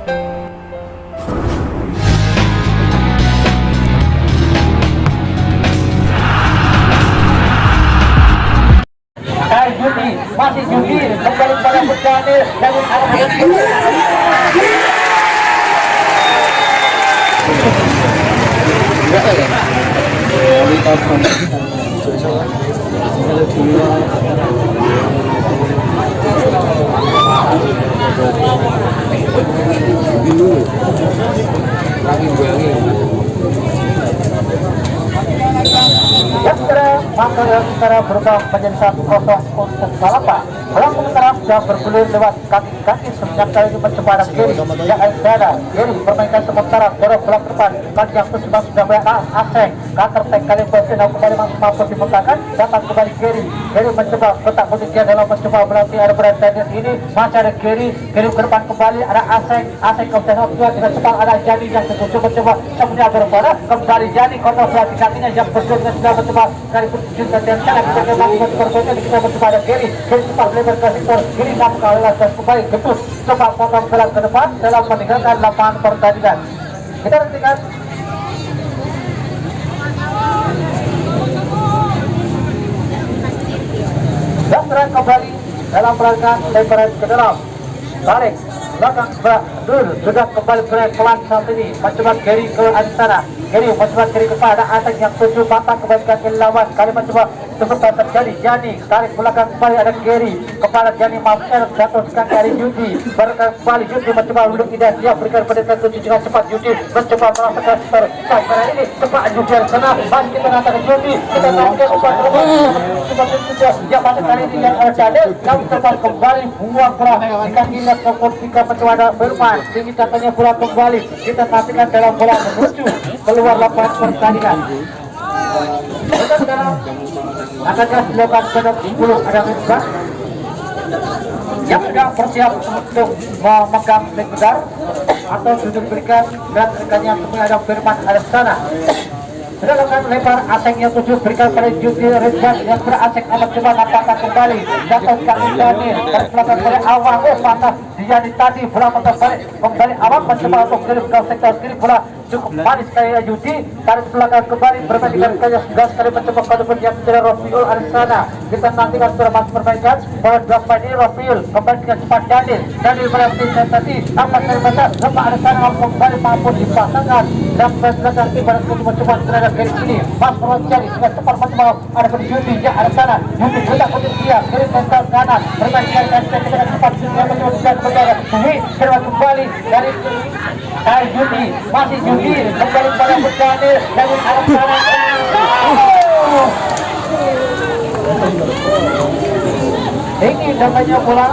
Judi masih Judi kembali pada Daniel dari arah maka sementara berubah menjadi 1-0 untuk Palapa. Bola sementara sudah bergulir lewat kaki-kaki semenjak kali ini mencoba arah kiri yang ada kiri permainkan sementara dorong bola ke depan kaki yang tersebar sudah banyak aseng kanker tek kali bersin kembali mampu dibutakan datang kembali kiri mencoba kotak posisi dalam mencoba berarti ada berantaian ini masih ada kiri ke depan kembali ada aseng kemudian dua dengan cepat ada Jadi yang mencoba sebenarnya berbola kembali Jadi kotak bola di kakinya yang bersin dengan sudah mencoba dari juga dan cara kita melakukan berbeda kita mencoba ada kiri cepat lebar ke sektor kiri dan kembali ketut coba potong bola ke depan dalam meninggalkan lapangan pertandingan. Kita nantikan dan serang kembali dalam rangka lebaran ke dalam balik belakang dulu sudah kembali pelan saat ini mencoba kiri ke sana kiri mencoba kiri kepada atas yang tujuh patah kembalikan ke lawan kali mencoba sebentar terjadi Jani tarik belakang kembali ada kiri kepala Jani Mafel jatuhkan kali Judi kembali Judi mencoba belum tidak siap berikan pendekan tujuh dengan cepat Judi mencoba merasakan sampai ini cepat Judi sana masih kita nantikan Judi kita nantikan obat cepat ya pada kali ini yang ada kami terbang kembali buang bola jika kita ketika mencoba bermain tinggi katanya bola kembali kita nantikan dalam bola menuju keluar lapangan pertandingan. Kita sekarang akan dilakukan pada 10 ada Rizka yang sedang bersiap untuk memegang medal atau duduk berikan dan rekannya semua ada Firman ada sana. Sudah lakukan lebar aseng yang tujuh berikan pada Judi Rizwan yang beraseng amat coba nampakkan kembali jatuh kaki Daniel terpelakang oleh Awang patah dia tadi bola patah balik kembali Awang mencoba untuk kirim ke sektor kiri bola cukup manis kaya Judi tarik belakang kembali berbandingkan kaya sudah sekali mencoba kode yang tidak Rofiul ada sana kita nantikan bermas perbaikan bola delapan ini Rofiul kembali dengan cepat Daniel melewati tadi amat dari besar lepas ada sana kembali mampu dipasangkan dan belakang ibarat mencoba terhadap kiri ini Mas Rojani dengan cepat mencoba ada pada Judi ya ada sana Judi letak posisi dia kiri mental kanan berbandingkan dengan cepat yang mencoba tidak berdaya Judi kembali dari Judi masih Judi kembali pada Daniel dari arah sana ini namanya bola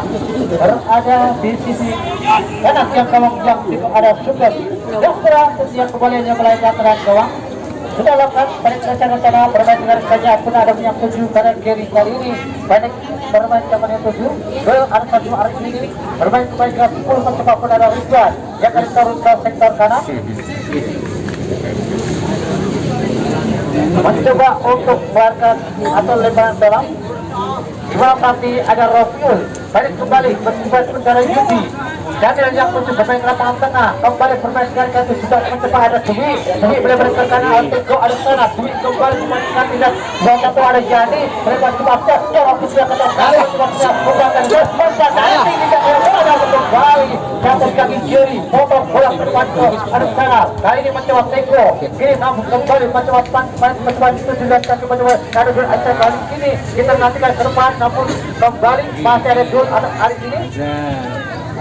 berada di sisi kanan yang gawang yang itu ada Sugeng yang yang kembaliannya melainkan terhadap gawang sudah lakukan balik rencana bermain dengan saja pun ada yang tujuh kanan kiri kali ini balik bermain dengan yang tujuh gol ada satu arah ini bermain kembali ke 10 mencoba pun ada Rizwan yang akan turun ke sektor kanan mencoba untuk mengeluarkan atau lebaran dalam dua tapi ada Rofiul balik kembali berkumpul sementara Yudi Daniel yang tujuh bermain ke lapangan tengah kembali bermain sekali kali sudah mencoba ada Dwi boleh berikan kanan untuk ada sana Dwi kembali memainkan tidak dua satu ada Jani lepas sebabnya orang sudah kembali sebabnya membuatkan gol nanti tidak ada kembali jatuh kaki kiri potong bola ke depan ke ada sana kali ini mencoba Teko kiri namun kembali mencoba itu juga kaki mencoba ada gol ada kali ini kita nantikan ke depan namun kembali masih ada gol ada hari ini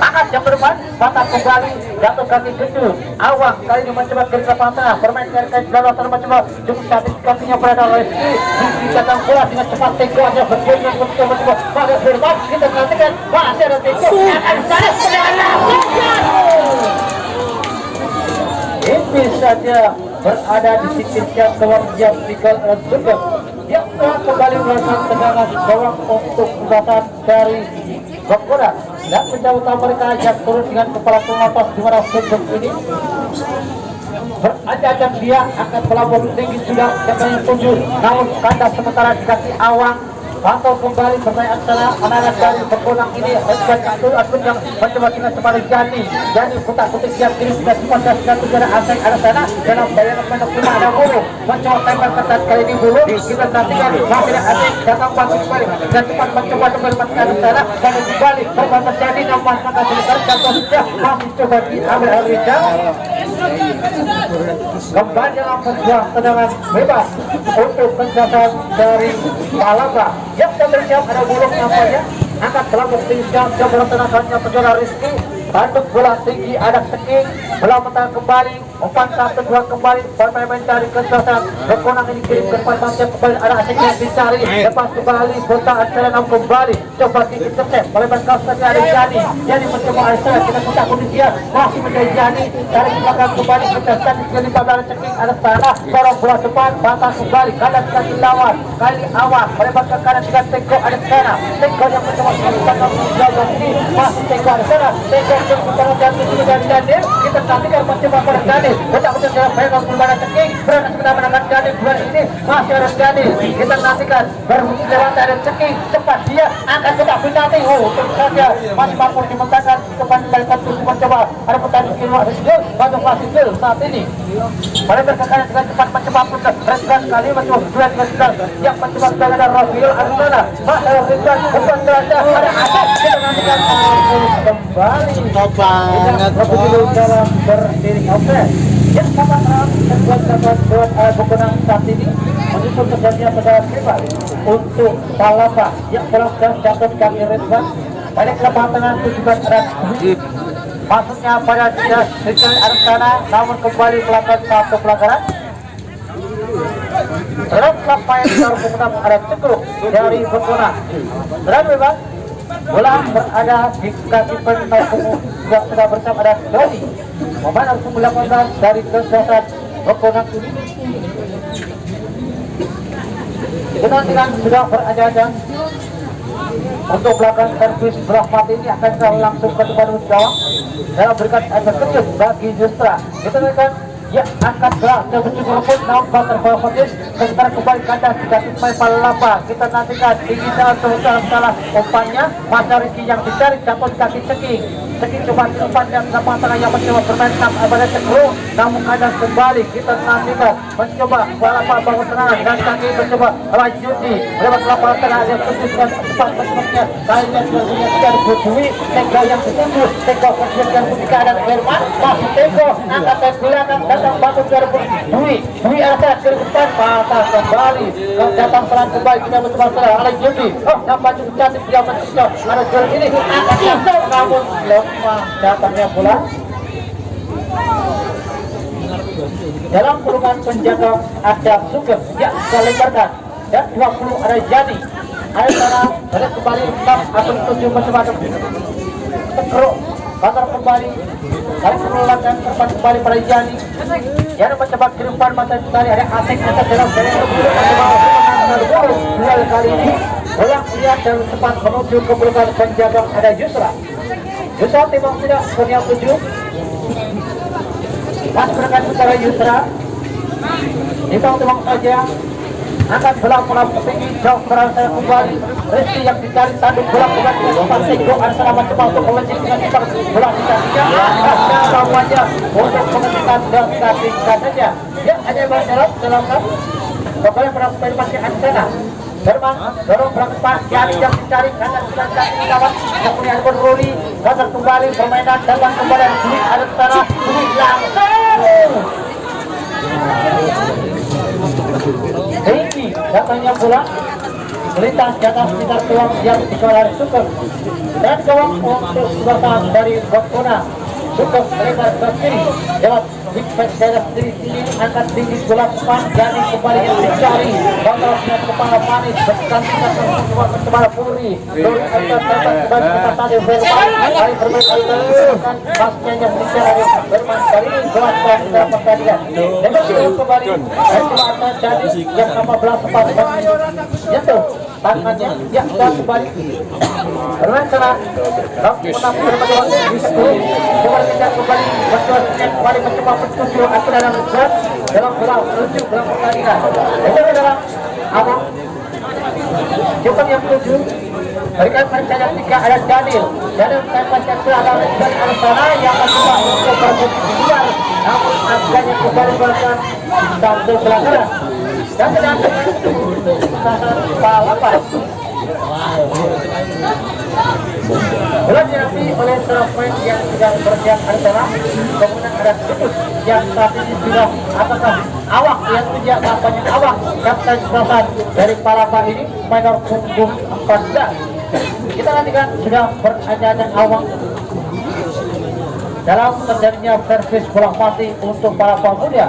angkat yang berdepan patah kembali jatuh kaki kecil Awang kali ini mencoba kiri ke tengah bermain kaki belakang terus mencoba cukup cantik kakinya berada Reski dikatakan bola dengan cepat Teko aja berjalan mencoba pada berdepan kita nantikan masih ada Teko akan sana ini saja berada di sisi yang gawang yang tinggal Sugeng yang telah kembali melakukan tendangan gawang untuk pembahasan dari Bokora dan penjauhan mereka yang turun dengan kepala pengatas di mana Sugeng ini berada dia akan melambung tinggi sudah yang tujuh namun kandas sementara di kaki Awang pantau kembali pertanyaan sana anak-anak dari bergolang ini akun yang mencoba kita kembali jadi putar-putar siap kiri sudah semua dan sudah ada asing ada sana dalam bayangan menok lima ada bulu mencoba tembak ketat kali ini bulu kita nantikan masih ada asing datang pasti kembali dan cepat mencoba kembali ke sana dan kembali korban terjadi nampak maka selesai jatuh sudah masih coba diambil Alwida kembali dalam sebuah tendangan bebas untuk penjelasan dari Palapa yang tersiap ada bulung nampaknya angkat belakang tinggi coba tendangannya penjualan Rizky tanduk bola tinggi ada Ceking bola mentah kembali umpan 1-2 kembali pemain cari kesalahan berkonang ini kirim ke depan masih kembali ada asing yang dicari lepas kembali bola antara kembali coba tinggi tercep melebar kaos tadi ada Jani mencoba Aisyah kita putar kondisi masih menjadi Jani dari belakang kembali kita cantik dari belakang Ceking ada tanah dorong bola depan batas kembali kanan kaki lawan kali awal melebar ke kanan dengan Teko ada sana Teko yang mencoba menjauh ini masih Teko ada sana Teko putaran jatuh juga dari Daniel kita nantikan mencoba pada Daniel betul-betul dalam bayangan kepada Ceking berangkat kita menangkan Daniel bulan ini masih ada Daniel kita nantikan berhenti lewat dari Ceking cepat dia akan kita penalti tentu saja masih mampu dimentahkan kepada balikan tujuh mencoba ada pertandingan kiri ada skill batu klasik saat ini pada berkekalan dengan cepat mencoba putar reskan kali mencoba duet reskan yang mencoba dengan ada Rafiul Arzana masih ada reskan depan kerajaan ada Asep kita nantikan kembali banget dalam berdiri oke yang sama buat berkenang saat ini menyusul terjadinya tendangan bebas untuk Palapa yang pulang dan jatuh kaki Rizwan balik ke lapangan tujuan arah maksudnya pada dia Rizwan Arsana namun kembali melakukan satu pelanggaran dalam lapangan terhubung ada cekruk dari berkenang dan bebas bola berada di kaki penonton juga sudah bersama ada Dodi momen harus melakukan dari kesehatan berkonang ini dengan sudah berada untuk belakang servis Rahmat ini akan langsung ke depan gawang dalam berikan efek kecil bagi Justra kita akan ya angkat berat dan bercukur pun nampak terfokus sementara kembali kandang jika timai Palapa kita nantikan tinggi salah umpannya Masa Riki yang dicari jatuh di kaki Ceking coba umpan yang lapang tengah yang mencoba bermain pada Cekruk namun kandang kembali kita nantikan mencoba Palapa bangun serangan dan kaki mencoba Rajudi lewat lapangan tengah yang teruskan cepat mencoba kalian berpunya tidak Dwi Teko yang ditunggu Teko kemudian ketika ada Herman masih Teko angkat tes belakang datang batu Dwi Asa ke depan patah kembali datang pelan kembali kita mencoba serang oleh Yudi nampak cukup cantik dia mencoba ada gol ini angkat jatuh namun lemah datangnya bola dalam kurungan penjaga ada Sugeng yang dilebarkan dan 20 ada Jani ada sana ada kembali 6 atau 7 mencoba Tekruk bakar kembali hari penolakan terpan kembali pada Jani yang mencoba kirimpan mata tadi ada asing atas dalam dua kali ini ulang lihat dan cepat menuju ke pelukan penjaga ada Yusra timang tidak punya 7 pas berangkat secara Yusra timang saja akan bola tinggi jauh berada kembali Rizky yang dicari tanduk bola bukan ke depan Teko Arsana mencoba untuk melenceng dengan cepat bola dikasihkan namanya untuk menghentikan dan kasihkan saja ya ada dalam kan kembali berangkat masih Arsana Herman dorong berangkat Jani yang dicari kanan sudah kaki lawan yang punya Albon Ruli gagal kembali permainan datang kembali Dwi Arsana Dwi langsung tinggi datangnya bola melintas di atas sekitar tuang yang dikeluarkan Sugeng dan gawang untuk sebatas dari Bokona Sugeng melebar ke kiri lewat big pass daerah sendiri angkat tinggi bola depan Jani kembali yang dicari bakal punya kepala manis berkan kita kepala Puri Dori atas kembali kita tadi Herman kali bermain pasnya yang dicari Herman kali ini gelas dari dalam pertandingan dan kembali Herman Jani yang 15 sempat jatuh tangannya yang sudah kembali bermain sana menang bermain kembali kembali mencoba bertujuh atau dalam dalam bola menuju dalam pertandingan itu adalah apa Jepang yang 7 berikan percaya yang 3 ada Daniel tempat yang kedua ada Rizwan Arsana yang kedua untuk berposisi luar namun agaknya kembali melakukan satu pelanggaran dan sedangkan balapan bola diambil oleh seorang pemain yang sudah bersiap Arsana kemudian ada Kudus yang saat ini sudah apakah awak yang tidak tampaknya awak kapten Bapak dari Palapa ini minor punggung 14. Kita nantikan sudah berada awak dalam terjadinya servis bola mati untuk para pemuda.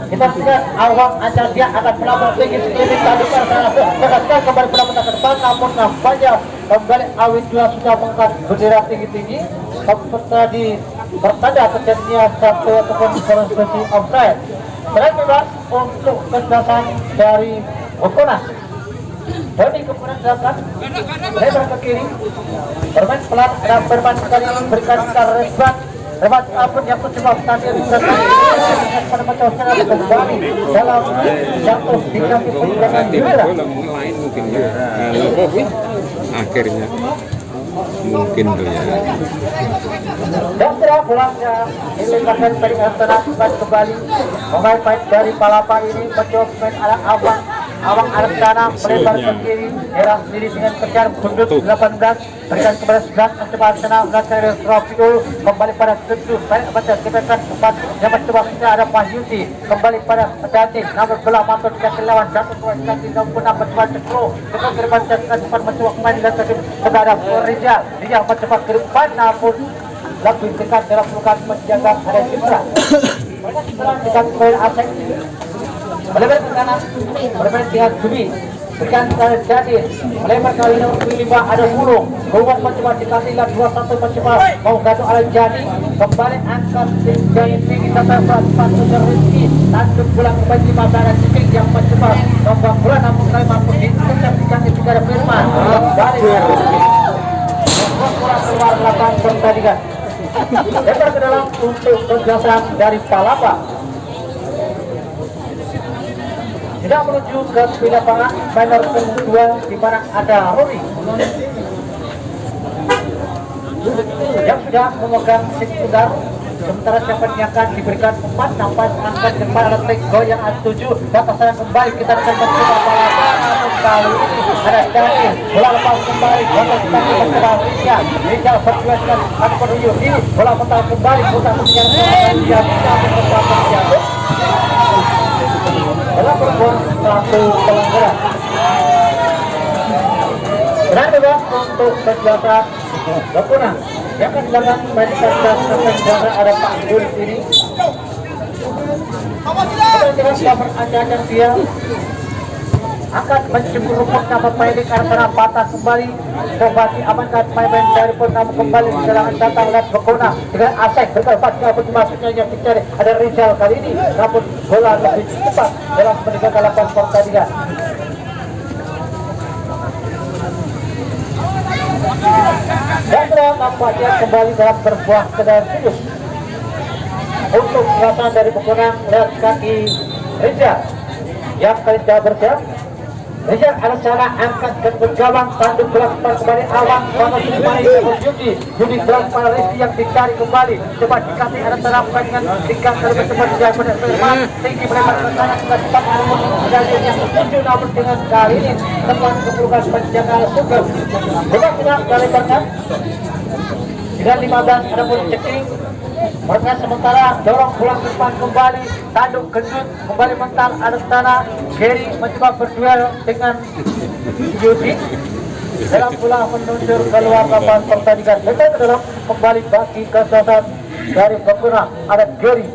Kita lihat awak acara dia akan melambung tinggi sekeliling tadi karena kembali bola ke depan namun nampaknya kembali awit juga sudah mengangkat bendera tinggi-tinggi tadi bertanda terjadinya satu ataupun konstruksi offside. Selain bebas untuk kecerdasan dari Okona. Bodi kemudian dilakukan lebar ke kiri bermain pelan dan bermain sekali berikan Rizwan Rebat apun yang mencoba tadi pada macam kembali dalam jatuh di kaki penyerangan bola lain mungkin ya akhirnya mungkin tuh ya dan setelah bolanya dilemparkan dari antara kembali pemain dari Palapa ini mencoba main arah awang arah sana melebar ke kiri era sendiri dengan kejar Bundut 18 berikan kepada 11 mencoba sana mencari Rafiul kembali pada 7 baik baca kita kan 4 yang mencoba kita ada Wahyudi kembali pada Dati namun bola mantul tidak lawan jatuh ke kaki namun mencoba cekro kita ke depan cepat mencoba kembali dan kepada Rizal dia mencoba ke depan namun lebih dekat dalam pelukan menjaga ada Citra mereka setelah dekat poin asing melebar ke kanan melebar dengan Jumi berikan kepada Jadin melebar kali ini untuk 5 ada Burung Ruang mencoba dikatilah 2-1 mencoba mau gaduh ala Jadi kembali angkat tinggi tata berat ujar Rizky tanduk pulang kembali di mata ada Ciping yang mencoba nombor bola namun kali mampu dikejar dikasih juga ada Firman kembali bola keluar lapangan pertandingan lebar ke dalam untuk kejelasan dari Palapa tidak menuju ke tepi lapangan banner kedua di mana ada Rory yang sudah memegang sekunder sementara siapa yang akan diberikan umpan nampak angkat di depan ada Teko yang ada 7 dan pasangan kembali kita akan mencoba Palapa namun kali ini ada Daniel bola lepas kembali bola kita mencoba Rizal berdua dengan Anwar ini bola mental kembali putar yang dia bisa mencoba jatuh dalam berbuat satu pelanggaran dan juga untuk kejelasan Okona yang akan dilakukan bagi dan ada Pak Dul ini dengan cover ajar dia akan menjemput rumput nama pemain karena patah kembali coba diamankan pemain dari Purnama kembali serangan datang dan Okona dengan Asek berkelebat namun dimasuknya yang dicari ada Rizal kali ini namun bola lebih cepat dalam meninggalkan lapangan pertandingan dan setelah nampaknya kembali dalam berbuah kendaraan kudus untuk selatan dari pemenang lewat kaki Rizal yang kali sudah bersiap Rizal Arsana angkat ke gawang tanduk belakang kembali awang sama Judi belakang pada Rizky yang dicari kembali coba dikasih Arsana dengan tingkat terlebih cepat dia benar tinggi melebar ke sana kita cepat kejadian yang tujuh namun dengan kali ini teman kepelukan penjaga Sugar bukan tidak kalibarkan dengan 15 ada pun ceking mereka sementara dorong pulang ke depan kembali tanduk gendut kembali mental ada tanah Gary mencoba berduel dengan Yudi dalam bola menuju keluar lapangan pertandingan lebar ke dalam kembali bagi kesesatan dari Okona ada Gary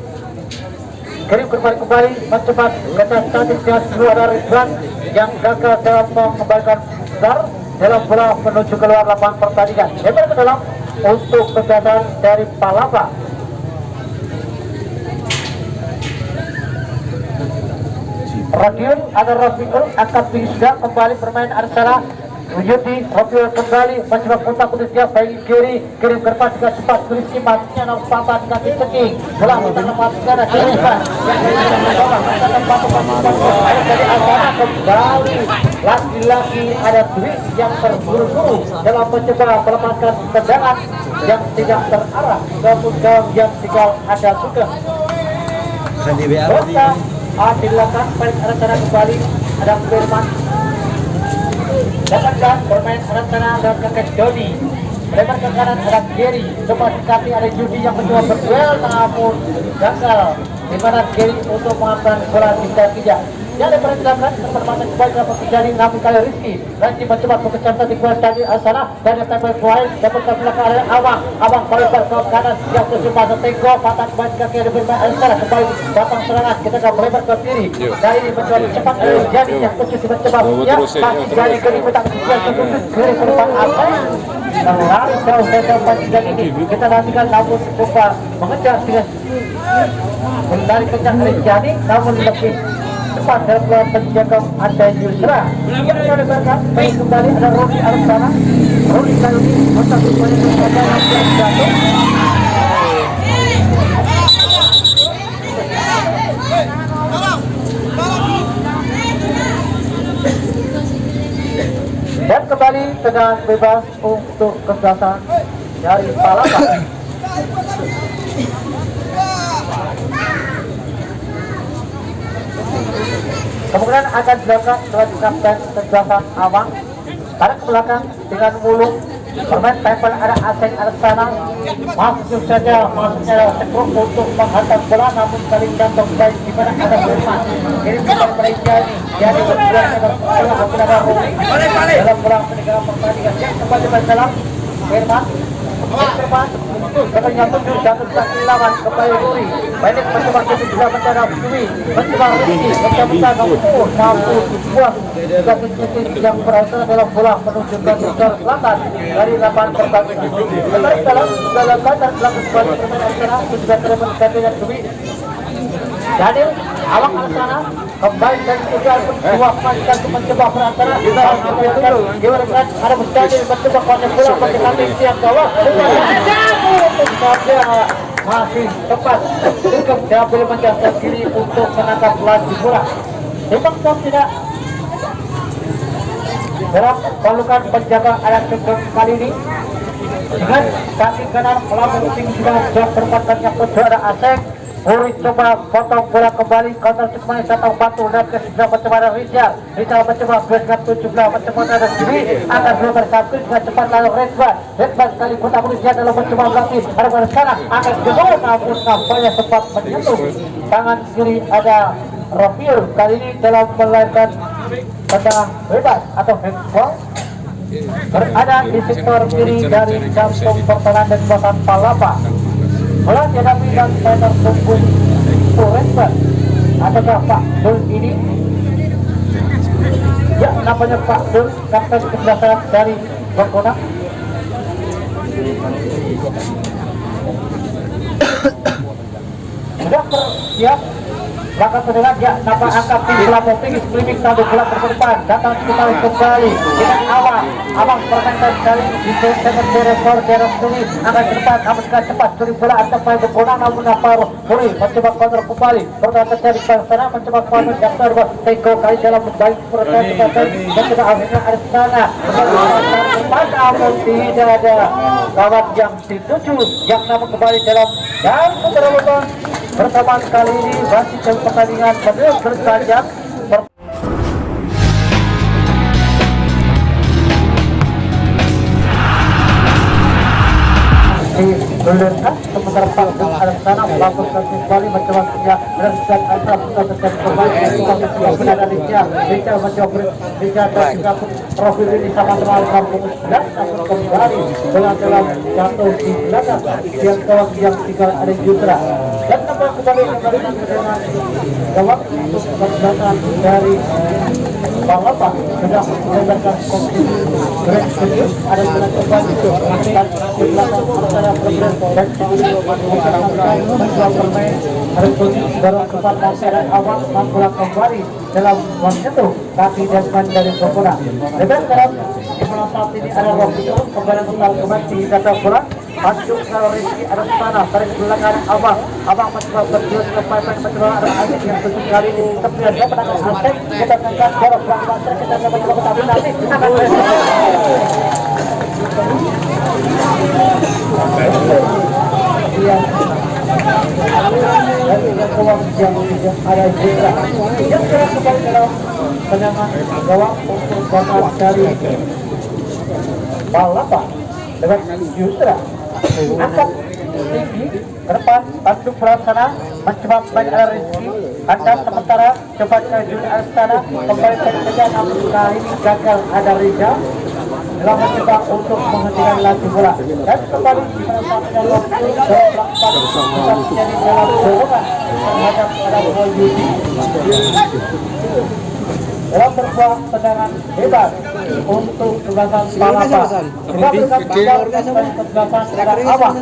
kembali mencoba ketat cantik dengan keluar dari Rizwan yang gagal dalam mengembalikan besar dalam bola menuju keluar lapangan pertandingan lebar ke dalam untuk kesesatan dari Palapa Radiun ada Rafiul angkat tinggi sudah kembali bermain Arsana Yudi Rofiul kembali mencoba kontak untuk dia bagi kiri kerpas juga cepat Rizky masuknya nomor 4 kaki ceking bola kita lepaskan kiri pas dari Asana kembali lagi-lagi ada Dwi yang terburu-buru dalam mencoba melepaskan tendangan yang tidak terarah namun gawang yang tinggal ada juga Bosa dilakukan balik arah kembali ada Firman dapatkan bermain arah sana dan kakek Dodi lebar ke kanan ada Gary coba dekati ada Judi yang mencoba berduel namun gagal di mana Gary untuk mengambil bola tidak jadi perjalanan permainan kembali dapat terjadi namun kali Rizky Ranci mencoba kekecantan di kuasa tadi Asana dan yang tampil kuat dapatkan belakang area Awang melebar ke kanan yang terjebak Tenggo patah kembali kaki ada bermain Asana kembali datang serangan kita akan melebar ke kiri dari mencoba cepat jadi yang kecil mencoba ya masih jadi kiri petang kiri ke depan apa lari jauh dari tempat ini kita nantikan namun coba mengejar dengan menarik kencang Rizky namun lebih cepat dalam penjaga ada Yusra yang melebarkan baik kembali ada Rodi Arusana Rodi kali ini untuk semuanya menjaga yang jatuh dan kembali tendangan bebas untuk kebebasan dari Palapa. Kemudian akan dilakukan sebagai kapten kebebasan Awang tarik ke belakang dengan mulung bermain tempel ada Aseng Arusana masuk saja masuknya sekrok untuk menghantam bola namun kali jatuh baik di mana ada Firman ini bukan mereka jadi bergerak dengan bola akhirnya Rumi dalam bola peninggalan pertandingan yang kembali dalam Firman katanya tujuh jatuh kaki lawan kembali Ruri banyak mencoba jadi bisa mencoba Dwi mencoba Rizky mencoba Nopur namun dibuat juga titik yang berasal dalam bola menuju ke selatan dari lapangan pertandingan kembali dalam batas belakang kembali bermain juga terima dengan Dwi Daniel Awang Arusana kembali dari ujian dua pasukan mencoba perantara gimana ada Mustadi mencoba konek bola mendekati siap bawah masih tepat cukup diambil menjauh kiri untuk menangkap laju bola memang tidak dalam palukan penjaga alat gegap kali ini dengan kaki kanan melakukan tinggi sudah berpatahnya kedua ada Aseng Uri coba potong bola kembali counter semuanya satang batu dan ke sebelah mencoba ada Rizal mencoba dengan 17 mencoba ada Dwi akan belum bersatu dengan cepat lalu Redban kali kota Rizal dalam mencoba berlatih ada pada sana akan jebol namun nampaknya sempat menyentuh tangan kiri ada Rofiul kali ini dalam melakukan tendangan bebas atau handball berada di sektor kiri dari jantung pertahanan dan kekuatan Palapa bola dihadapi dan saya terkumpul Redban adakah Pak Dul ini ya namanya Pak Dul kapten kebesaran dari Bangkona sudah bersiap Bakal terdengar ya nama angkat di pelapor tinggi sekeliling sambil bola terdepan datang kembali dengan Awang permainan dari rekor Derek Tuli akan ke depan namun cepat curi bola atau main berguna namun Navarro Puri mencoba counter kembali berkata dari sana mencoba counter Jakter Tenggo kali dalam membaik pertandingan cepat dan sudah akhirnya ada sana namun tidak ada kawan yang dituju yang namun kembali dalam dan keterlaluan pertemuan kali ini masih dalam pertandingan benar berpanjang dibenarkan sementara Pak ada sana melakukan kembali mencoba punya dan antara pusat dan kembali benar Rizal mencoba Rizal dan juga profil ini sama-sama kampung dan kembali dalam jatuh di belakang yang kawan yang tinggal ada Yusra dan kembali dengan gawang untuk keberangkatan dari Bapak sudah melebarkan kompetisi berat serius ada dengan kembali dan di belakang antara Progres dan Cibulu sampai menjual permain Haripun dorong cepat masyarakat awal mempulang kembali dalam menyentuh kaki Desmond dari Bogora. Lebar dalam di bola saat ini ada waktu itu kembali putar kembali di data bola. Masuk kalau Rizky ada di mana? Tarik belakang Abang mencoba berjuang sampai mencoba ada Asik yang tujuh kali ini tapi dia menangkan Asik kita angkat bola belakang kita akan mencoba tapi nanti kita akan yang ada juga yang kembali dalam penangan gawang untuk batas dari Balapa dengan Yusra angkat tinggi ke depan bantu Pelaksana mencoba main arah Rizky anda sementara coba ke Juri Astana kembali saja namun kali ini gagal ada Riza dalam mencoba untuk menghentikan laju bola dan kembali di mana saat ada waktu dalam menjadi dalam dorongan terhadap ada bola Yudi dalam berbuah tendangan bebas untuk belakang Palapa kita berikan belakang ada Abang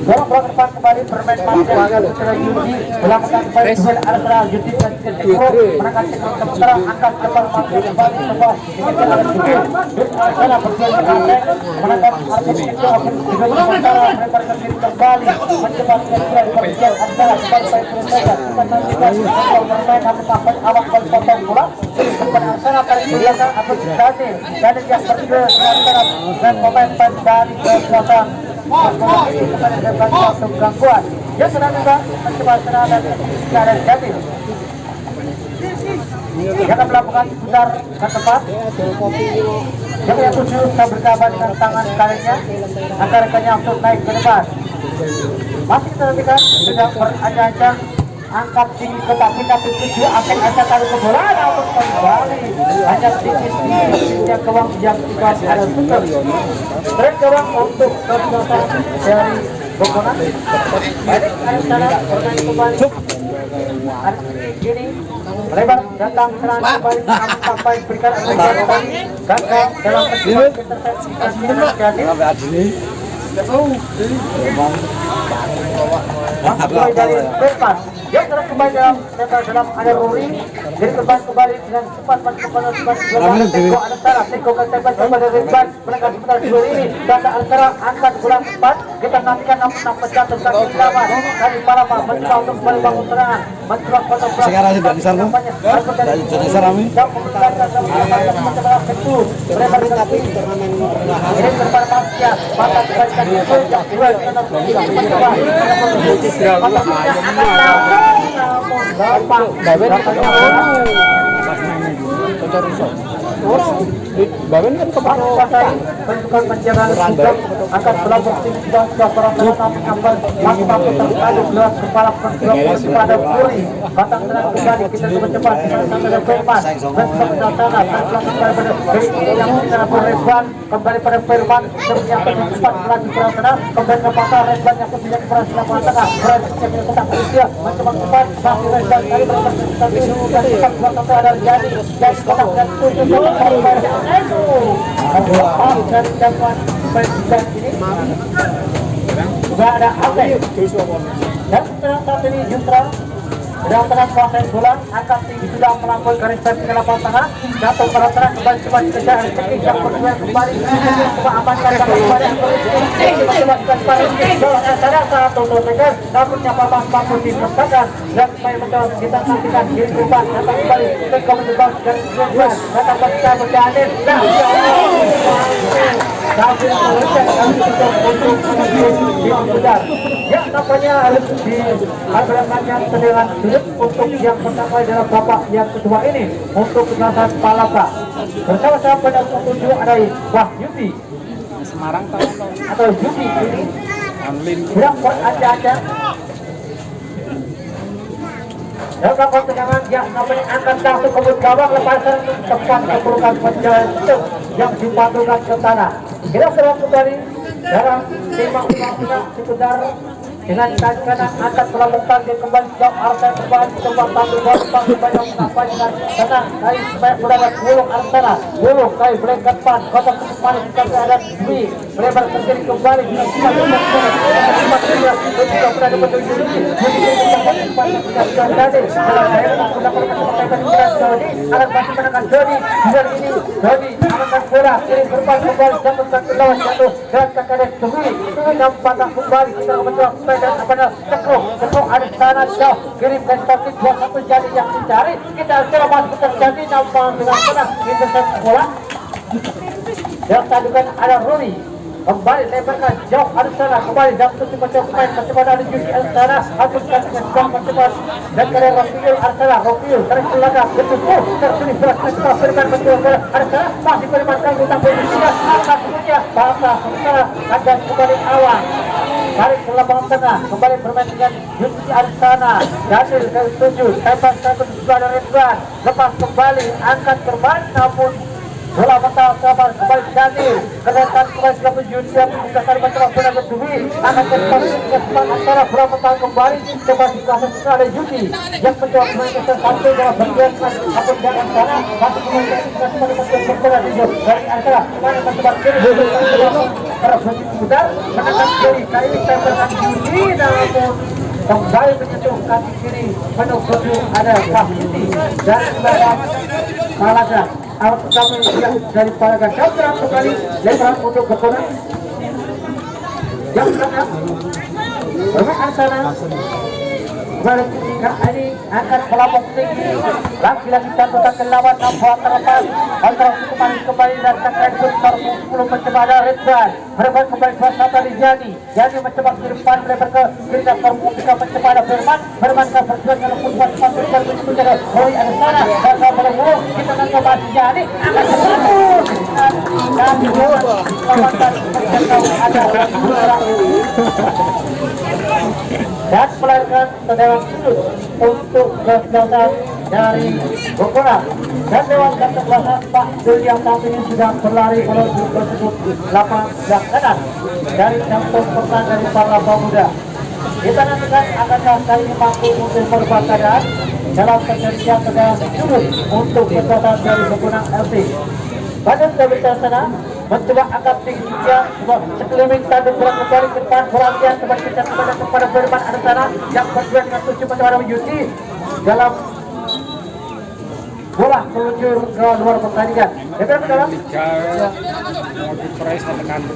dorong bola depan kembali bermain pasir secara Yudi belakang kembali duel antara Yudi dan Kediko menangkan sementara angkat depan masuk kembali sebuah dikejar oleh Yudi Sana berjuang ke Asek menangkan Artis itu juga sementara melebar ke kiri kembali mencoba kedua di bagian antara kembali baik selesai kita nantikan kalau bermain namun dapat awak balik potong bola depan Sana tarik belakang atau Daniel yang berjuang antara dan pemain dari belakang kepada depan satu gangguan dia sedang juga mencoba serang dan tidak ada Daniel dia akan melakukan putar ke tempat yang tujuh tak berkabar dengan tangan kakinya agar rekannya untuk naik ke depan masih kita nantikan sudah berancang angkat tinggi tetapi tujuh akan ada taruh ke bola untuk kembali hanya sedikit tingginya gawang yang juga ada tutup tren gawang untuk kebebasan dari Bogora balik ada sana bermain kembali ada gini melebar datang serang kembali sampai berikan gagal dalam mulai dari depan dia terus kembali dalam ada Ruri jadi kembali dengan cepat ada Tara Teko ke tempat kepada Ridwan mereka sebentar dulu ini data antara angkat bulan 4 kita nantikan nampak pecah tentang lawan dari para mencoba untuk kembali bangun serangan mencoba fotografi sekarang sudah besar loh besar kami dan memberikan itu mereka tapi ini berpada pasca mata diberikan itu yang dua Bawen kan kepala bentukan penjagaan juga akan berlangsung tidak seorang penonton kapal langsung terpadu lewat kepala pendukung kepada Puri batang tenang kembali kita coba cepat sampai Firman dan sebelah sana dan belakang pada yang secara Ridwan kembali pada Firman ternyata cepat lagi Prasana kembali ke pasar Ridwan yang kemudian Prasana tengah berhasil mencetak Rusia mencoba cepat masih Ridwan kali berhasil dan cepat belakang ada jadi kotak dan tujuh dan dapat presiden ini juga ada Asek dan saat ini Yusra sedang tengah kuasai bola angkat tinggi sudah melampaui garis servis ke lapangan tengah jatuh pada tengah kembali coba dikejar yang berdua kembali coba amankan kembali coba kembali satu tegar namunnya papas mampu dipertahankan dan supaya mencoba kita saksikan diri depan datang kembali ke komunitas dan kemudian datang kita berjalan tapi ya nampaknya harus diperhatikan dengan sulit untuk yang pertama adalah bapak yang kedua ini untuk kejelasan Palapa bersama-sama pada tujuh ada Wahyudi Semarang atau Yudi ini sedang berada dan kapal tendangan yang namanya akan langsung kebut gawang lepasan tepat keperluan penjalan itu yang dipantulkan ke tanah kita serang kembali dalam timbang sekedar dengan kaki kanan angkat melambung kaki kembali jauh Arsana kembali coba tampil bola banyak sampaikan tenang kali supaya berada gulung Arsana gulung kali beleng ke depan kotak manis kaki ada Dwi melebar ke kiri kembali berada menuju akan masih menekan Jody akan bola kiri berpan kembali jatuh kaki lawan jatuh dan kakak Dwi nampak kembali kita mencoba sepeda kepada cekruk ada sana jauh kirimkan kaki 2-1 jadi yang dicari kita coba masuk terjadi nampak dengan tenang intercept bola yang tadi kan ada Ruri kembali lebarkan jauh ada sana kembali dan tutup mencoba kepada ada Judi ada sana habiskan dengan mencoba dan kalian Rofiul ada sana Rofiul tarik belakang betul tersulit berat mencoba berikan mencoba ada sana masih berikan kita berisinya akan punya bahasa sana ada kembali awal tarik ke lapangan tengah kembali bermain dengan Yusuf Arsana Daniel ke 7 tembak satu sudah Ridwan lepas kembali angkat berbalik namun bola mental kembali Daniel kedatangan kembali ke Yusuf yang dikasar mencoba bola berdui akan kembali ke sepak antara bola mental kembali coba dikasar ada Yudi yang mencoba bermain ke satu bola bergerak apun jangan sana masuk kembali bola dari antara kembali mencoba kiri berbunyi pudar menekan kiri kali ini tembakan Yudi namun kembali menyentuh kaki kiri menuju ada Fahmi dan belakang Malaga awal pertama yang dari Malaga jauh kembali lebaran untuk berkonan yang tengah bermain sana balik ketika ini akan melambung tinggi lagi-lagi tatutan ke lawan nampak terlepas antara kembali dan terkait besar 10 mencoba ada Ridwan bermain kembali 2-1 di Jadi mencoba ke depan melebar ke kiri dan membuka mencoba ada Firman ke perjuangan walaupun buat begitu jaga Hoi ada sana gagal bermulu kita akan coba Jadi akan berlaku dan dibuat kawasan ada dan melahirkan tendangan sudut untuk kesebelasan dari Bogor dan lewat kesebelasan Pak Dul yang saat ini sudah berlari menuju tersebut lapangan sebelah kanan dari jantung pertahanan dari para pemuda. Kita nantikan akankah kali ini mampu untuk merubah keadaan dalam terjadinya tendangan sudut untuk kesebelasan dari Bogor FC. Pada sebelah sana mencoba angkat tingginya sekeliling tanduk bola kembali ke depan perhatian kembali kepada Firman ada sana yang berjuang dengan 7 mencoba Yudi dalam bola meluncur ke luar pertandingan.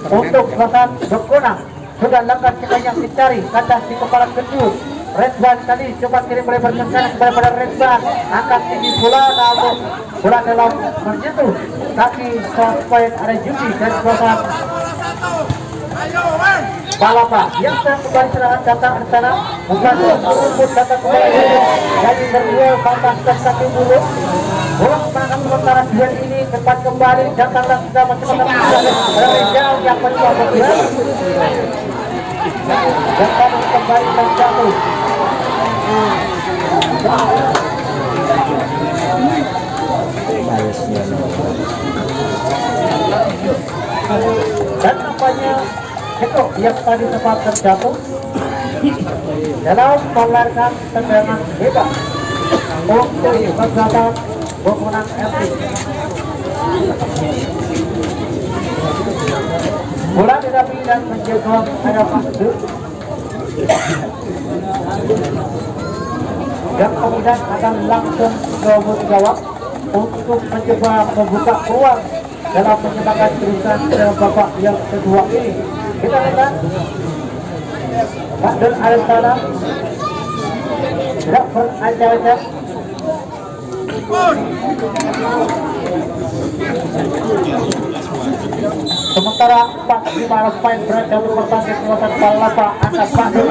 Untuk pesan Bekonang sudah lengkap kita yang dicari kandas di kepala kedua Redban tadi coba kirim melebar ke kanan kepada Redban angkat tinggi bola namun bola dalam menyentuh kaki sampai ada Judi dan kuasa Palapa yang sedang kembali serangan datang ke sana bukan rumput datang kembali jadi berdua pantas dan kaki bulu bola kemenangan sementara duel ini cepat kembali datang dan sudah macam-macam dari jauh yang mencoba bergerak dan kembali menjatuh dan nampaknya itu yang tadi sempat terjatuh dalam melarikan tendangan bebas untuk kesebelasan Bogor FC. Bola dirapi dan menjegal ada Fahmi dan kemudian akan langsung ke gawang untuk mencoba membuka peluang dalam penyemangat terusan ke babak yang kedua ini. Kita lihat Pak Dul Arsana tidak beranjak-anjak sementara 4-5 pemain berada di pertandingan kekuatan Palapa angkat Pak Dul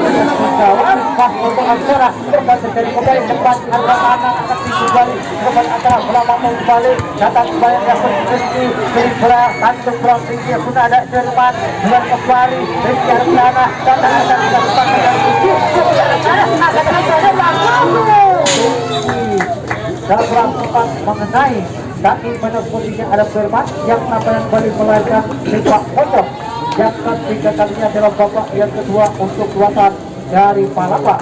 gawang Pak Dul Arsana berbalik dari kembali depan antara anak akan kembali kembali antara belakang kembali datang kembali yang berhenti dari bola tantuk bola tinggi sudah ada Jerman bulan kembali dari Arsana datang dilakukan dengan dalam kurang tepat mengenai kaki penyerbudinya ada Firman yang nampaknya kembali melarikan sepak pojok yang ketiga kalinya dalam babak yang kedua untuk kuatan dari Palapa.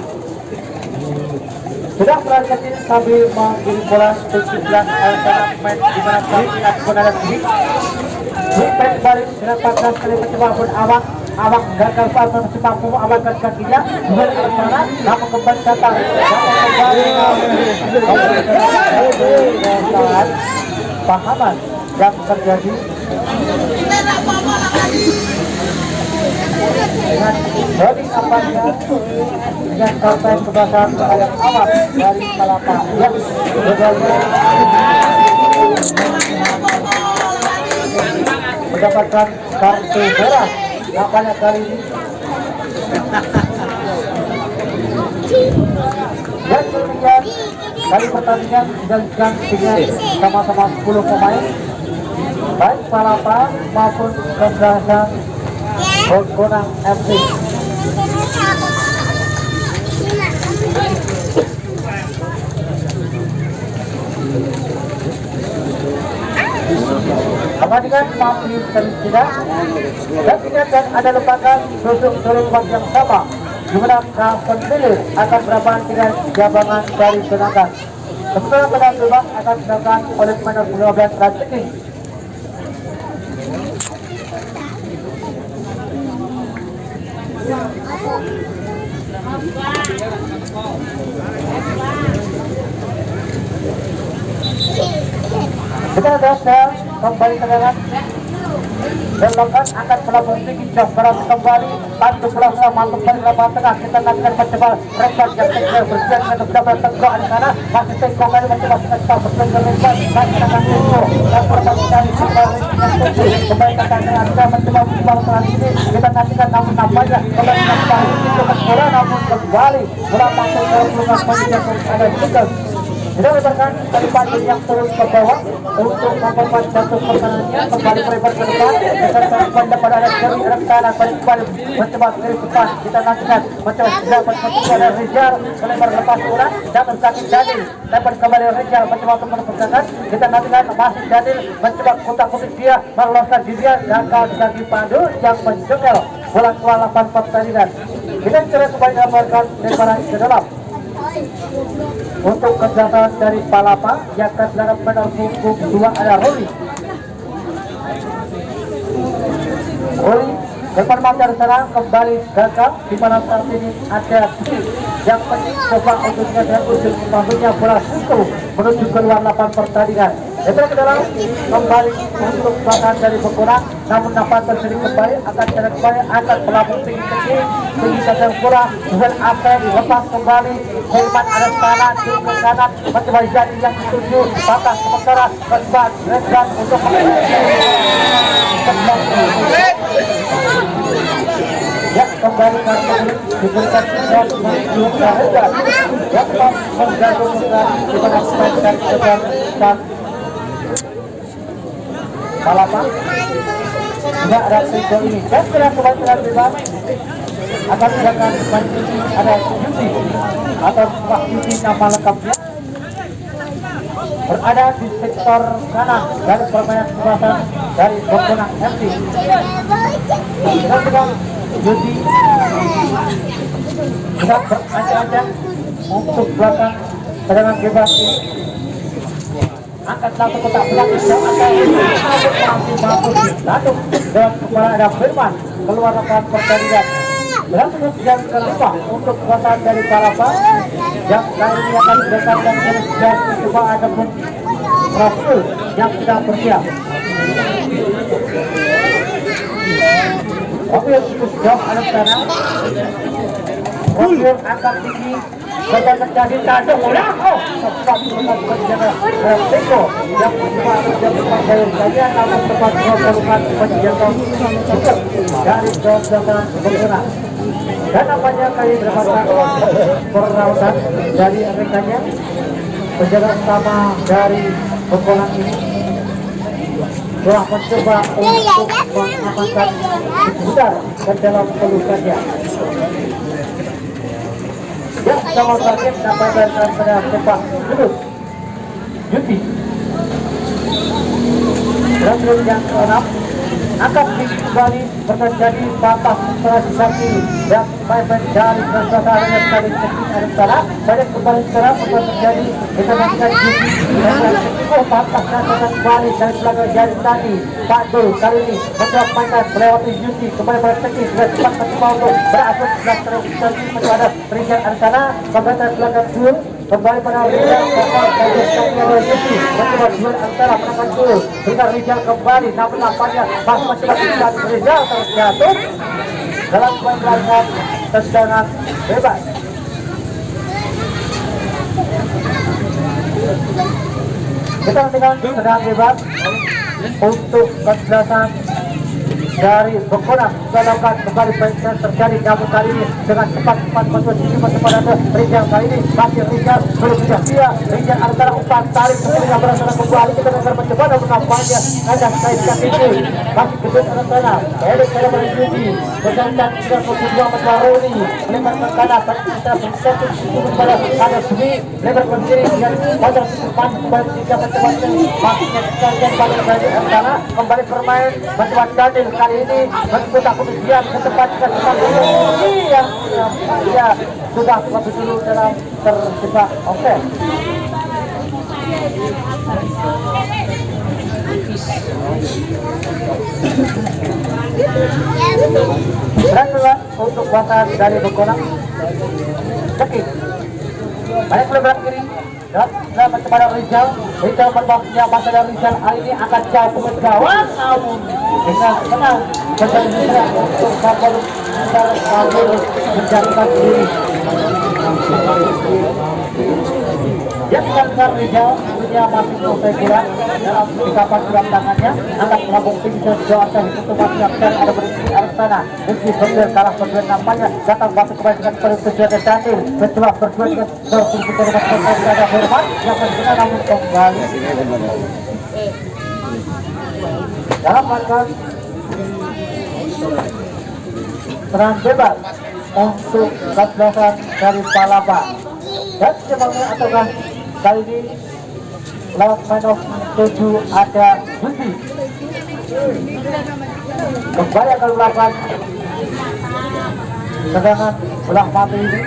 Sudah berangkat ini sambil mengirim bola 17 main di mana terlihat penada tinggi. Lipat balik dengan 14 kali mencoba pun awak gagal pasang masih mampu mengamankan kakinya. Kemudian Arsana namun kembali datang. Kembali pahaman yang terjadi dengan body kampanye dengan kampanye kebasan terhadap awak dari Palapa yang mendapatkan kartu merah kampanye kali ini. Dan kemudian kali pertandingan dijalankan dengan sama-sama 10 pemain baik Palapa maupun Kebrasan Bogkonang FC. Pertandingan masih tidak dan ternyata ada lembaga duduk tempat yang sama di mana pemilih akan berhadapan dengan jabangan dari Senangkan. Sementara pada bebas akan dilakukan oleh pemain 15 Rajiki. Kita dasar kembali tegangan dan lakukan akan pelabung tinggi jauh berat kembali bantu pulang mantap dari lapangan tengah. Kita nantikan mencoba rekod yang kecil berjalan dengan beberapa tengok di sana masih tengok kali mencoba kita bertengok lebar dan kita akan tengok dan pertama dari kembali dengan tinggi kembali kita akan mencoba tengah ini kita nantikan namun nampaknya kembali kembali itu bola namun kembali bola masuk dalam peluang penjaga ada juga. Kita lebarkan dari pagi yang terus ke bawah untuk memperkuat jatuh pertahanannya kembali melebar ke depan dengan pada pada ada kiri kanan kembali mencoba kiri depan kita nantikan mencoba dapat mencoba Rizal melebar lepas bola dapat kaki Daniel dapat kembali Rizal mencoba untuk melepaskan kita nantikan masih Daniel mencoba kotak-kotak dia meloloskan dia gagal di kaki Pandu yang menjegal bola keluar lapangan pertandingan. Kita coba kembali melakukan lebaran ke dalam untuk kedatangan dari Palapa yang akan dilakukan pada punggung 2 ada Roli depan mata serang kembali gagal di mana saat ini ada yang mencoba untuk dengan ujung kembalinya bola itu menuju keluar lapangan pertandingan. Itu ke dalam kembali untuk belakang dari Bogkonang namun dapat terjadi kembali akan jalan kembali akan pelabung tinggi gagal bola dengan apa dilepas kembali Herman ada kanan ke kanan mencoba jadi yang dituju batas sementara kembali Redran untuk ya kembali kartu diberikan dan menunjukkan Redran yang menggabungkan kepada sebagian kebanyakan Palapa tidak ada sejauh ini dan tidak kebanyakan bebas akan silakan ada Yuti atau Pak Yuti nama lengkapnya berada di sektor kanan dari permainan kekuatan dari Bogkonang FC. Kita sedang Yuti sudah beracak-acak untuk belakang tendangan bebas ini. Angkat satu kotak belakang jauh akan masih mampu diladuk dengan kepala ada Firman keluar lapangan pertandingan. Dan yang kelima untuk kekuatan dari Palapa yang kali ini akan didekatkan dan coba ada pun Rasul yang sedang bersiap. Mobil cukup jauh ada sana. Mobil angkat tinggi Bapak terjadi tanda bola. Oh, sebab menjaga Teko yang menjaga dari saja namun tepat melakukan penjaga dari Bogkonang Bogkonang. Dan apanya kali mendapatkan perawatan dari rekannya penjaga utama dari Bogkonang ini telah mencoba untuk mengamankan sebentar ke dalam pelukannya. Ya, sama terakhir dapat dari pada sepak duduk Yuti. Dan yang ke-6 akan kembali terjadi batas transaksi dan pemain dari bersaudara dengan sekali teknik ada salah banyak kembali serang terjadi kita nantikan batas kembali dari belakang jari tadi Pak Dul kali ini mencoba mainkan melewati Yusi kembali pada teknik dan cepat mencoba untuk berasal sebelah transaksi mencoba Rizal Arsana kembali dari belakang Dul kembali pada Rizal kapal dari sekali ada Yusi mencoba Dul antara penangkan Dul hingga Rizal kembali namun nampaknya masih mencoba Rizal terjatuh dalam pelanggaran tendangan bebas. Kita nantikan tendangan bebas untuk kesebelasan dari Bekona melakukan kembali pencegahan terjadi namun kali ini dengan cepat kepada Rizal kali ini masih Rizal belum bisa dia Rizal antara umpan tarik kemudian berasal kembali kita akan mencoba dan menampaknya ada kaitkan itu masih gedung Arantana Erik pada berhenti bergantian sudah kedua Roni lebar ke kanan tapi kita bersentuh kepada ada Sumi lebar ke kiri dan pada depan kembali tiga mencoba masih sekalian pada Arantana kembali bermain mencoba Daniel kali ini mencoba kemudian ke tempat yang dia sudah lebih dulu dalam terjebak oke. Berhasil untuk kuasa dari Bekona Cekik balik lebar kiri dan kepada Rizal berbaknya masa dari Rizal hari ini akan jauh ke gawang namun dengan tenang berjaya untuk kabel menjadikan diri yang menangkan Rizal punya masih selesai kurang dalam ikapan surat tangannya akan melambung tinggi sejauh atas untuk masih dari ada berhenti Arastana meski berjuang kalah berjuang nampaknya datang masuk kembali dengan pertujuan dan Daniel mencoba berjuang dengan bertujuan dengan pertujuan ada Herman yang mencoba namun kembali dalam rangka serang bebas untuk kesebelasan dari Palapa dan sebagainya ataukah kali ini lawan main of 7 ada Yusi kembali akan melakukan tendangan belah mati ini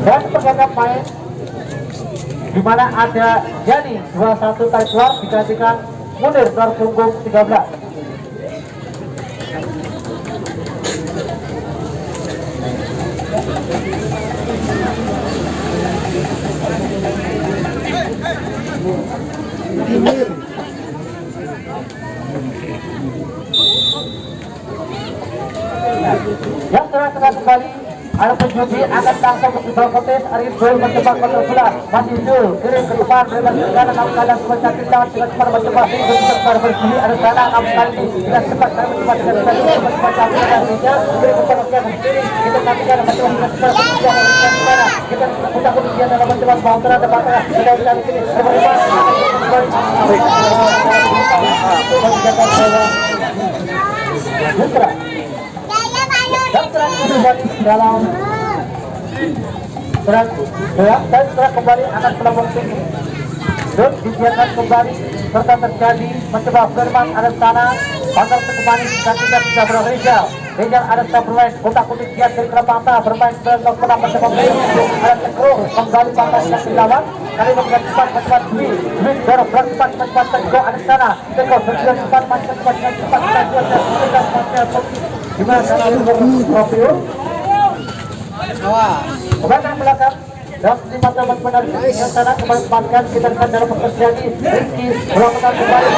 dan pergerakan main di mana ada Jani 21 tarik keluar digantikan Munir dari punggung 13. Yang tengah-tengah kembali ada penjudi akan langsung ke bawah kontes Arif Dul mencoba kontrol bola masih Dul kirim ke depan lebar ke kanan namun kadang semacam tindakan dengan cepat mencoba untuk bersih ada sana namun kali ini dengan cepat kami mencoba dengan semacam tindakan kirim ke belakang kiri kita nantikan mencoba dengan cepat kemudian dari sana kita putar kemudian dalam mencoba bawah tengah depan tengah kita bisa di sini kembali Putra dan dalam dan setelah kembali akan melambung tinggi dan dibiarkan kembali serta terjadi mencoba Firman ada sana pagar kembali dan tidak bisa berlalu Rizal ada setelah bermain kotak-kotak dia dari Kerapata bermain dengan menang mencoba ada Tekro kembali pagar yang dilawan kali ini cepat mencoba Dwi dorong cepat mencoba Tekro ada sana Tekro berjalan cepat mencoba dengan cepat gimana kali ini profil kembali ke belakang dan 5 teman benar yang sana kembali tempatkan kita akan dalam pekerjaan Rizky melakukan kembali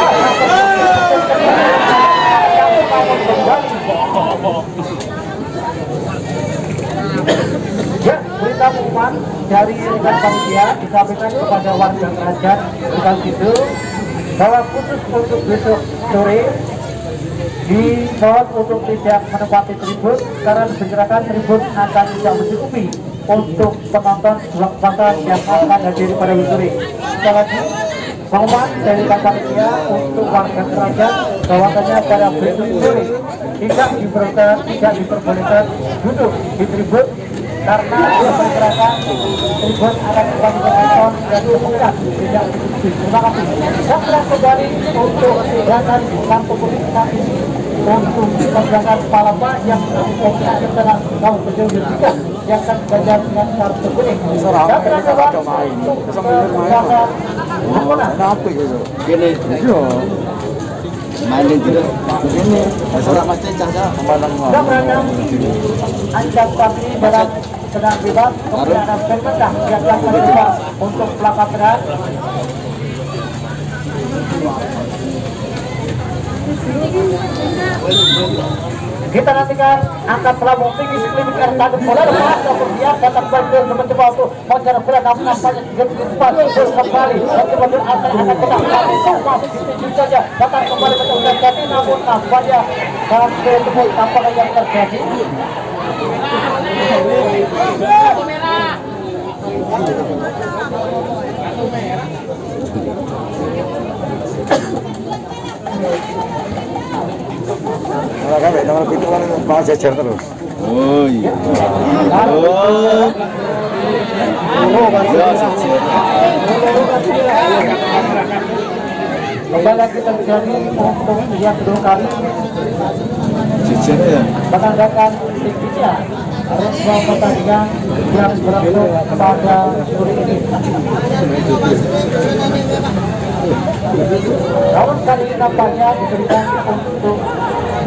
ya berita pengumuman dari rekan panitia disampaikan kepada warga kerajaan Tegal Kidul bahwa khusus untuk besok sore dimohon untuk tidak menempati tribun karena diperkirakan tribun akan tidak mencukupi untuk penonton bahkan yang akan hadir pada sore. Sekali lagi pengumuman dari panitia untuk warga kerajaan bahwasanya pada Betul ini tidak diperbolehkan duduk di tribun karena diperkirakan tribun akan kembali menonton dan memegang tidak ditutupi. Terima kasih. Dan kembali untuk gerakan kartu kuning saat ini untuk pergerakan Palapa yang mungkin telah tahu kecil juga yang akan belajar dengan kartu kuning. Dan kembali untuk gerakan Mona. Gini, mainin juga begini masalah macam caca Dan beragam anjak sapi dalam sedang bebas kemudian ada bermendah yang akan bebas untuk pelakar berat. Kita nantikan angkat pelabung tinggi sekeliling air tanduk bola lepas ataupun dia datang balik mencoba untuk mengejar bola namun nampaknya tidak cepat terus kembali mencoba akan tetap masih saja datang kembali ke ujian tadi namun nampaknya dalam ketemu tampaknya yang terjadi. Mereka nomor itu kan mau jajar terus. Oh iya. Kembali lagi terjadi untuk yang kedua kali Jajar ya. menandakan tingginya resiko pertandingan yang berlangsung pada sore ini. Namun kali ini nampaknya diberikan untuk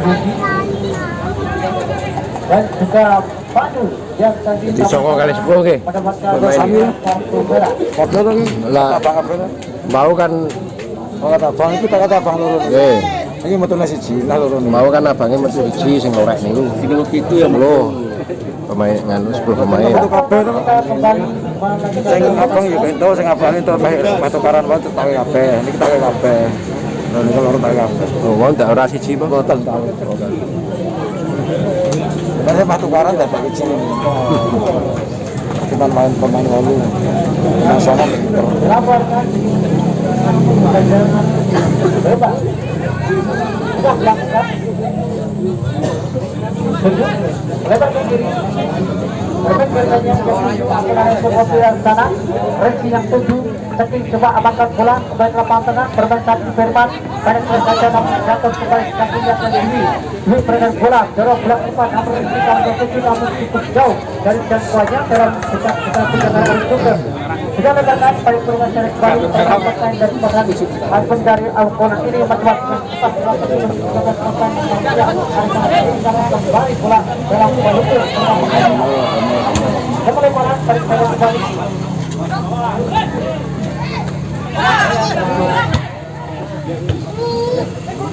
Budi dan juga Pandu yang tadi Disongko kali 10 ke. mendapatkan Sambil. kartu merah. Foto lagi. Lah. Abang apa itu? Mau kan Oh kata abang itu kata abang lurus. eh Ini metu nasi cina lurus. mau kan abangnya metu siji sing lorek niku. Ini begitu ya Lho. Pemain nganu 10 pemain. Foto kabeh itu. Kita kembali Sing abang ya ento sing abang itu batu karan wae tahu kabeh. Niki tahu kabeh. Lha niku loro tahu kabeh. Oh, mau ndak ora siji Bang. Boten tahu. Saya batu karan dapat kecil. Kita main pemain lalu. Nasional. dilaporkan bebas sudah melakukan lebar ke kiri lebar ke kanan yang ke-7 akan ada sebuah yang sana Rensi yang 7 tapi coba abangkan bola kembali ke lapangan tengah bermain kaki Firman pada kesaja namun jatuh kembali kakinya ke Dwi peredaran bola dorong bola ke depan namun Rensi kalau ke-7 namun cukup jauh dari jangkauannya dalam dekat kendaraan juga sudah letakkan pada perumahan secara kembali pertanyaan dari Pasani Alpun dari Al-Quran ini macam-macam cepat kembali bola dalam balukir kepeleparan pada perumahan kembali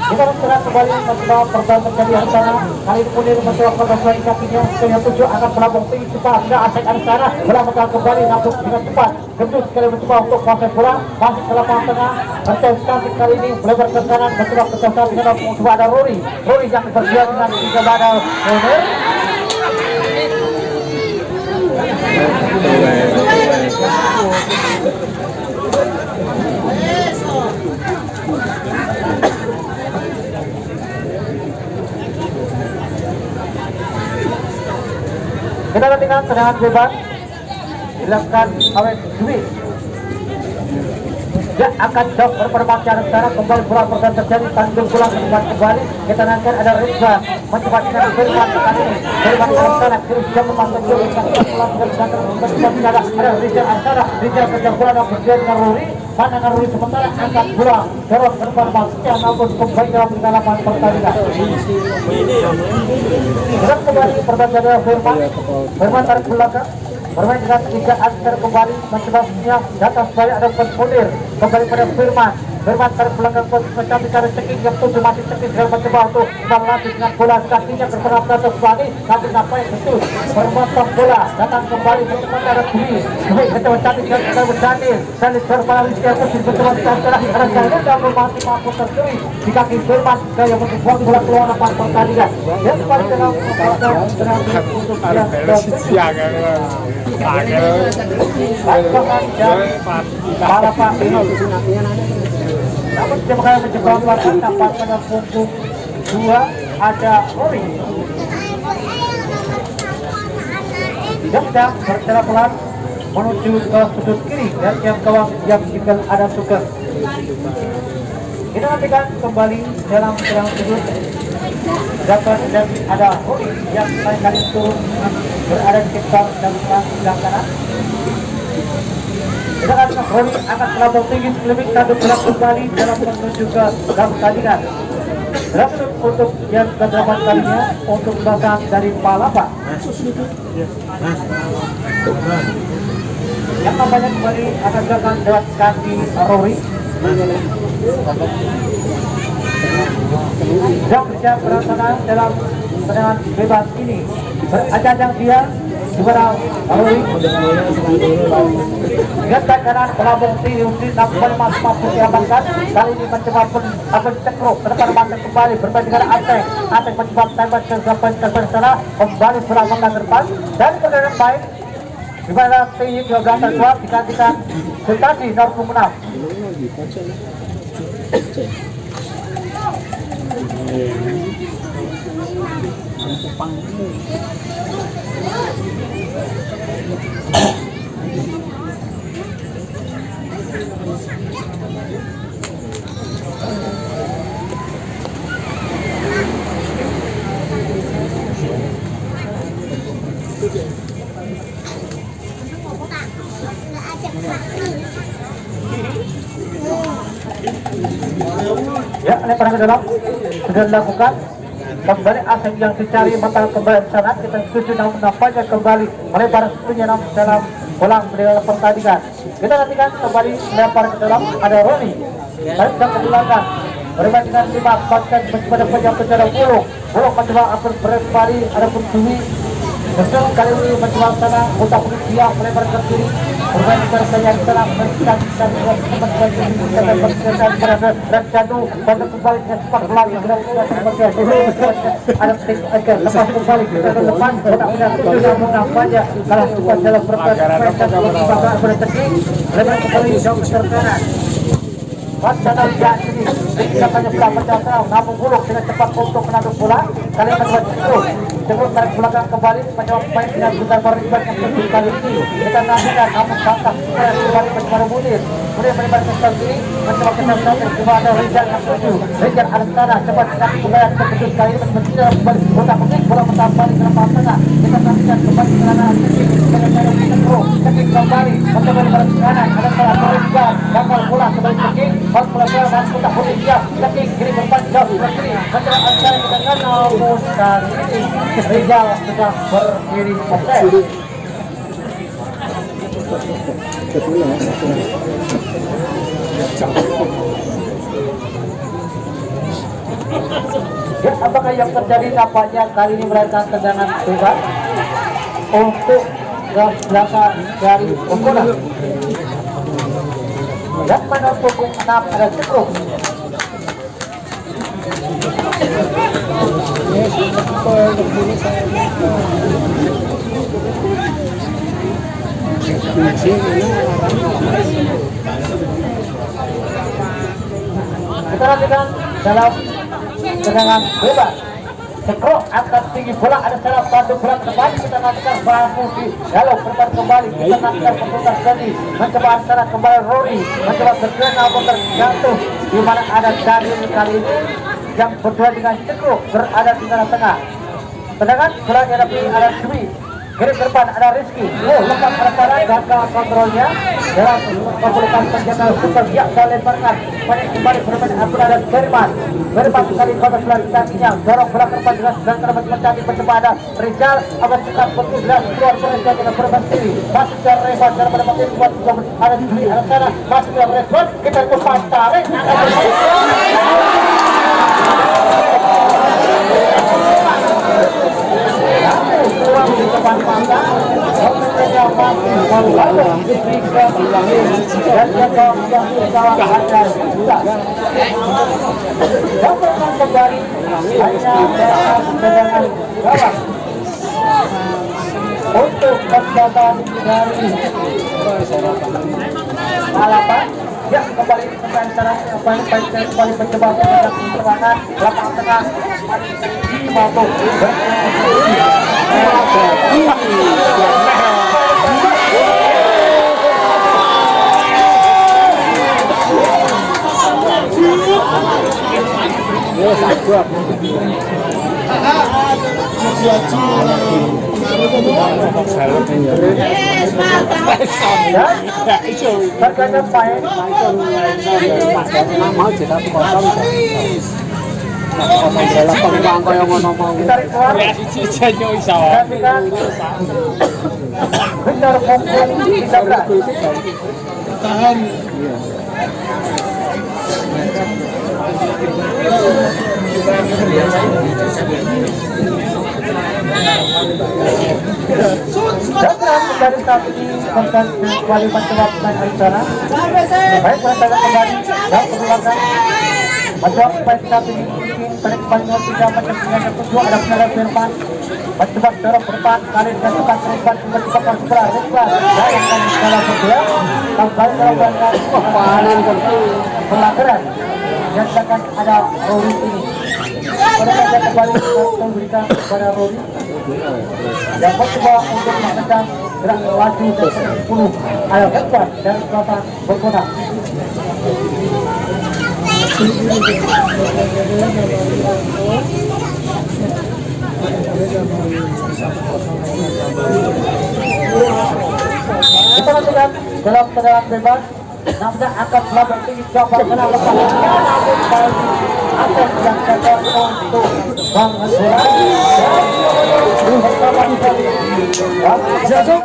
kita bergerak kembali mencoba pertama terjadi Arsana kali ini Munir mencoba pergerakan kakinya yang 7 akan melambung tinggi cepat ke Asek Arsana bola mencoba kembali namun dengan cepat gendut sekali mencoba untuk proses bola masuk ke lapangan tengah bertemu cantik kali ini melebar ke kanan mencoba kesasar dengan mencoba ada Rory yang berjuang dengan mencoba ada Munir kita nantikan tendangan bebas dilakukan oleh Dwi dia akan jauh berperbakian secara kembali bola pertama terjadi tanggung pulang kembali kita nantikan ada Rizwan mencoba dengan Firman kali ini Firman ke sana kiri sudah memasang jauh pulang ada Rizal Ansara Rizal kejar bola dan berjuang dengan Ruri mana Ruri sementara angkat bola terus berperbakian namun kembali dalam pengalaman pertandingan kita kembali pertandingan Firman tarik belakang bermain dengan tiga antar kembali mencoba siap datang balik ada Munir kembali pada Firman tarik belakang mencapai cara ceking yang 7 masih ceking dengan mencoba untuk melatih dengan bola kakinya berpengaruh atas kembali tapi apa yang betul bermotong bola datang kembali mencoba ada Dwi mencoba cantik dengan Daniel berbala Rizky Agusin mencoba setelah ada Daniel dan membantu mampu terjadi di kaki Firman yang membuang bola keluar lapangan pertandingan dan kembali dalam untuk Palapa Namun dia bakal mencoba melakukan nampak pada punggung 2 ada Rory. Dia sedang berjalan pelan menuju ke sudut kiri dan yang gawang yang tinggal ada Sugeng. Kita nantikan kembali dalam sudut dapat dan ada Rory yang lain kali turun berada di sekitar dan sebelah kanan. Kita akan Rory akan melambung tinggi lebih satu gerak kembali dalam menuju ke dalam pertandingan. Gerak untuk yang ke-8 kalinya untuk belakang dari Palapa. Yang nampaknya kembali akan gagal lewat kaki Rory. Yang bersiap berasana dalam tendangan bebas ini berajang dia di mana Rory getak kanan melambung tinggi nampaknya masih mampu diamankan. Kali ini mencoba pencekruk ke depan mata kembali bermain dengan Ateng mencoba tembak ke sana kembali berlawanan ke depan dan kemudian baik di mana tinggi 12 terkuat digantikan Sultani nomor 6. Ya, lemparan ke dalam sudah dilakukan. Kembali asing yang dicari mata kembali sana. Kita setuju namun nampaknya kembali melebar setunya dalam ulang dalam pertandingan. Kita nantikan kembali lempar ke dalam ada Rory. Lalu kita ke belakang bermain dengan 5 bahkan pada penjara Bulog mencoba akan berkembali ada pun Dwi. Betul kali ini mencoba sana Kota Polisia melebar ke kiri bermain dengan saya di sana mencetak dan teman-teman dan jatuh pada kembali ke sepak lagi ada tik agar lepas kembali ke depan mudah-mudahan sudah mengampanya kalau sudah dalam pertandingan boleh terkini lebar kembali jauh ke kanan Wacana lihat ini katanya sudah menjauh namun Bulog dengan cepat untuk menaduk bola kali kedua Cenderung tarik belakang kembali mencoba main dengan Sultan Baribat yang kedua kali ini kita nantikan namun bantah kembali mencoba Munir melebar ke sebelah kiri mencoba kesan coba ada Rizal yang tujuh Rizal Alexana cepat kaki kembali ke kedua kali ini mencoba kembali bola penting bola mentah balik ke depan tengah kita nantikan kembali ke kanan dengan cara Cenderung kembali mencoba balik ke kanan ada salah Rizal gagal bola kembali ke kiri bal bola dan Kota Polisia kaki kiri depan jauh ke kiri mencoba Alexana dengan namun kali ini Rizal sudah berdiri offside. Ya, apakah yang terjadi nampaknya kali ini melahirkan tendangan bebas untuk garis belakang dari Ongkola. Dan pada pukul 6 ada Cekruk. Kita nantikan dalam tendangan bebas Cekruk angkat tinggi bola ada salah satu bola kembali kita nantikan Bahu di lalu berputar kembali kita nantikan peputar tadi mencoba antara kembali Rory mencoba bergerak namun terjatuh di mana ada Daniel kali ini yang berdua dengan Cekruk berada di tengah. Tendangan bola ada Dwi kiri depan ada Rizky lepas arah gagal kontrolnya dalam kesulitan penjaga super yang lemparkan banyak kembali bermain atur ada Firman berpas sekali kota sebelah kakinya dorong bola ke depan jelas dan terdapat mencari mencoba ada Rizal akan cepat betul jelas keluar berada dengan berpas kiri masuk ke Reva cara mendapatkan buat ada Dwi ada sana masuk ke respon kita cepat tarik ruang di depan mata pemerintah masih lalu diberikan dan jadwal yang kawan ada juga yang pernah kembali hanya dengan gawang untuk kesempatan dari Palapa Ya, kembali ke antara kembali mencoba serangan lapang tengah Mato. Terkadang main ditarik keluar benar mumpung ditabrak Datang kembali saat ini konten kembali mencoba pemain Arizona. Baik, kita kembali dan kedulangan mencoba pemain saat ini balik kembali nomor 3 macam yang kedua ada penara Firman mencoba dorong ke depan kali dengan tepat Firman mencoba ke sebelah Rizwan dan yang akan salah kedua kembali dalam rangka pertahanan pelanggaran yang akan ada Rory ini. Mereka kembali memberikan kepada Rory yang mencoba untuk menekan gerak laju dan 10 ayo Rizwan dan selatan berkota. Kita lihat dalam tendangan bebas nampaknya akan melakukan tinggi coba kena lepas namun kali akan dilakukan untuk Bang Azura bersama sekali